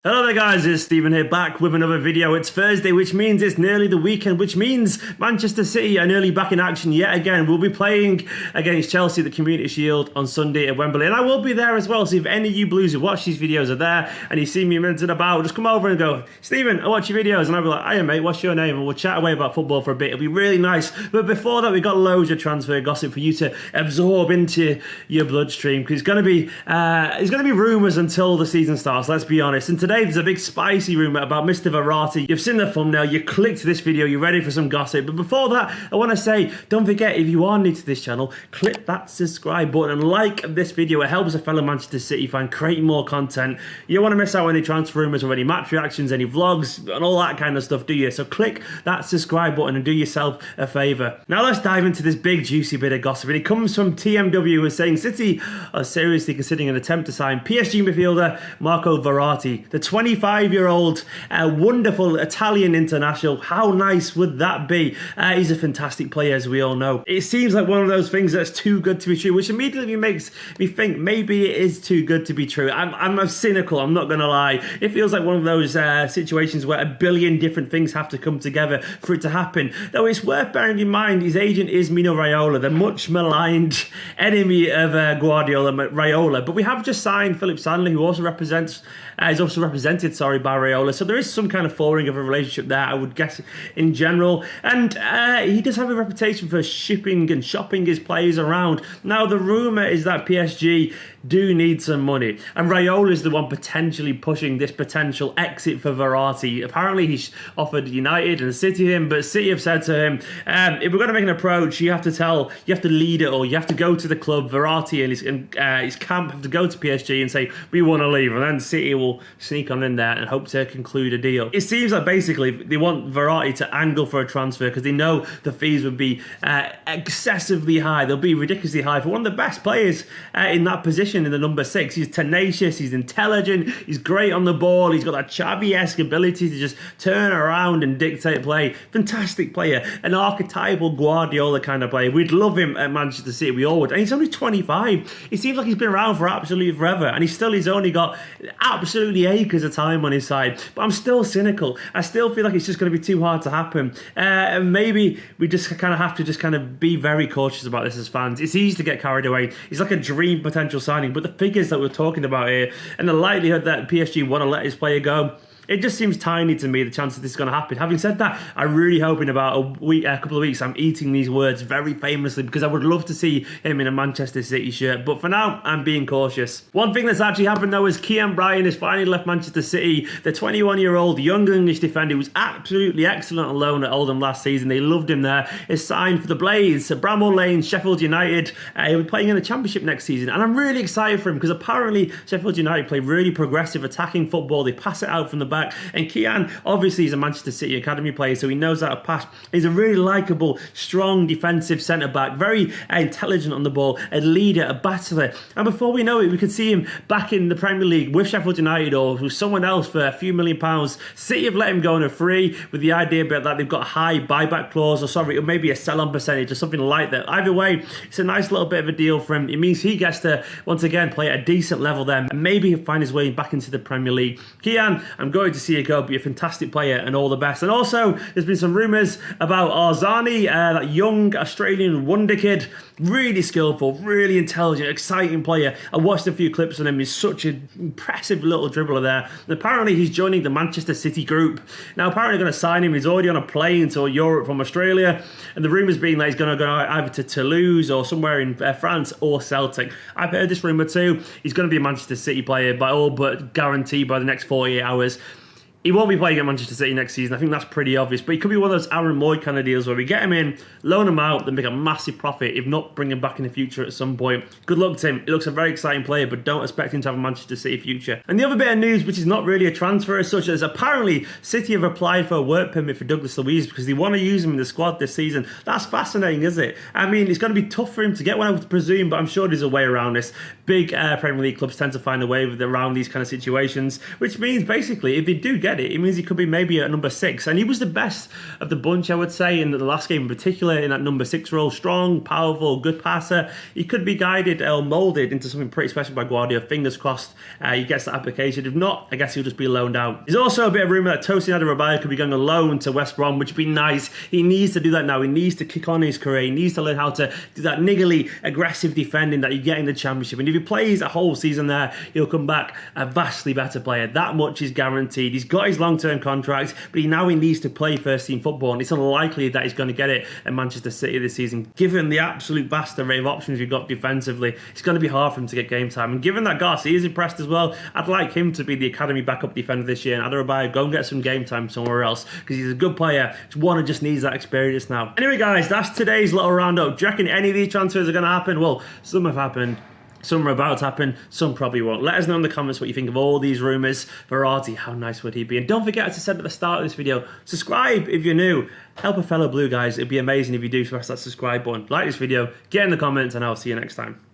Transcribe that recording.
Hello there guys, it's Stephen here back with another video. It's Thursday, which means it's nearly the weekend, which means Manchester City are nearly back in action yet again. We'll be playing against Chelsea at the Community Shield on Sunday at Wembley, and I will be there as well. So if any of you Blues who watch these videos are there and you see me minted about, just come over and go, Stephen, I watch your videos, and I'll be like, hiya mate, what's your name? And we'll chat away about football for a bit. It'll be really nice. But before that, we've got loads of transfer gossip for you to absorb into your bloodstream, because there's going to be rumours until the season starts, let's be honest. And today there's a big spicy rumour about Mr. Verratti. You've seen the thumbnail, you clicked this video, you're ready for some gossip. But before that, I want to say, don't forget, if you are new to this channel, click that subscribe button and like this video. It helps a fellow Manchester City fan create more content. You don't want to miss out on any transfer rumours or any match reactions, any vlogs, and all that kind of stuff, do you? So click that subscribe button and do yourself a favour. Now let's dive into this big juicy bit of gossip. And it comes from TMW, who is saying City are seriously considering an attempt to sign PSG midfielder Marco Verratti, the 25-year-old wonderful Italian international. How nice would that be? He's a fantastic player, as we all know. It seems like one of those things that's too good to be true, which immediately makes me think maybe it is too good to be true. I'm cynical, I'm not going to lie. It feels like one of those situations where a billion different things have to come together for it to happen. Though it's worth bearing in mind his agent is Mino Raiola, the much maligned enemy of Guardiola, Raiola. But we have just signed Philip Stanley, who also represented by Raiola, so there is some kind of forwarding of a relationship there, I would guess, in general. And he does have a reputation for shipping and shopping his players around. Now the rumour is that PSG do need some money, and Raiola is the one potentially pushing this potential exit for Verratti. Apparently he's offered United and City him, but City have said to him, if we're going to make an approach, you have to lead it, or you have to go to the club. Verratti and his camp have to go to PSG and say, we want to leave, and then City will sneak on in there and hope to conclude a deal. It seems like basically they want Verratti to angle for a transfer because they know the fees would be excessively high. They'll be ridiculously high for one of the best players in that position, in the number 6. He's tenacious, he's intelligent, he's great on the ball, he's got that Xavi-esque ability to just turn around and dictate play. Fantastic player, an archetypal Guardiola kind of player. We'd love him at Manchester City, we all would. And he's only 25. He seems like he's been around for absolutely forever, and he's only got absolutely acres of time on his side. But I'm still cynical. I still feel like it's just going to be too hard to happen. And maybe we just kind of have to just kind of be very cautious about this as fans. It's easy to get carried away. It's like a dream potential signing, but the figures that we're talking about here and the likelihood that PSG want to let his player go, it just seems tiny to me, the chance that this is going to happen. Having said that, I really hope in about a couple of weeks, I'm eating these words very famously, because I would love to see him in a Manchester City shirt. But for now, I'm being cautious. One thing that's actually happened though is Kean Bryan has finally left Manchester City. The 21-year-old young English defender, who was absolutely excellent on loan at Oldham last season, they loved him there, is signed for the Blades, Bramall Lane, Sheffield United. He'll be playing in the Championship next season, and I'm really excited for him because apparently Sheffield United play really progressive attacking football. They pass it out from the back. And Kean, obviously, he's a Manchester City academy player, so he knows how to pass. He's a really likeable, strong defensive centre-back, very intelligent on the ball, a leader, a battler. And before we know it, we could see him back in the Premier League with Sheffield United or with someone else for a few £1 million. City have let him go on a free with the idea that they've got a high buyback clause, or maybe a sell-on percentage or something like that. Either way, it's a nice little bit of a deal for him. It means he gets to, once again, play at a decent level there, and maybe he'll find his way back into the Premier League. Kean, I'm going to see you go, be a fantastic player, and all the best. And also, there's been some rumours about Arzani, that young Australian wonder kid, really skillful, really intelligent, exciting player. I watched a few clips on him. He's such an impressive little dribbler there. And apparently he's joining the Manchester City group. Now apparently they're going to sign him. He's already on a plane to Europe from Australia, and the rumours being that he's going to go either to Toulouse or somewhere in France or Celtic. I've heard this rumour too. He's going to be a Manchester City player by all but guaranteed by the next 48 hours. He won't be playing at Manchester City next season. I think that's pretty obvious. But he could be one of those Aaron Moy kind of deals where we get him in, loan him out, then make a massive profit, if not bring him back in the future at some point. Good luck to him. He looks a very exciting player, but don't expect him to have a Manchester City future. And the other bit of news, which is not really a transfer as such, is apparently City have applied for a work permit for Douglas Luiz because they want to use him in the squad this season. That's fascinating, isn't it? I mean, it's going to be tough for him to get one, I would presume, but I'm sure there's a way around this. Big Premier League clubs tend to find a way around these kind of situations, which means basically if they do get get it, it means he could be maybe at number 6. And he was the best of the bunch, I would say, in the last game in particular, in that number 6 role. Strong, powerful, good passer. He could be guided or moulded into something pretty special by Guardiola. Fingers crossed he gets that application. If not, I guess he'll just be loaned out. There's also a bit of rumour that Tosin Adarabioyo could be going on loan to West Brom, which would be nice. He needs to do that now. He needs to kick on his career. He needs to learn how to do that niggly, aggressive defending that you get in the Championship. And if he plays a whole season there, he'll come back a vastly better player. That much is guaranteed. He's got his long-term contract, but he needs to play first-team football, and it's unlikely that he's going to get it at Manchester City this season. Given the absolute vast array of options we've got defensively, it's going to be hard for him to get game time. And given that Garcia is impressed as well, I'd like him to be the academy backup defender this year, and Adarabioyo go and get some game time somewhere else, because he's a good player. One just needs that experience now. Anyway, guys, that's today's little roundup. Do you reckon any of these transfers are going to happen? Well, some have happened. Some are about to happen, some probably won't. Let us know in the comments what you think of all these rumours. Verratti, how nice would he be? And don't forget, as I said at the start of this video, subscribe if you're new. Help a fellow blue, guys. It'd be amazing if you do press that subscribe button. Like this video, get in the comments, and I'll see you next time.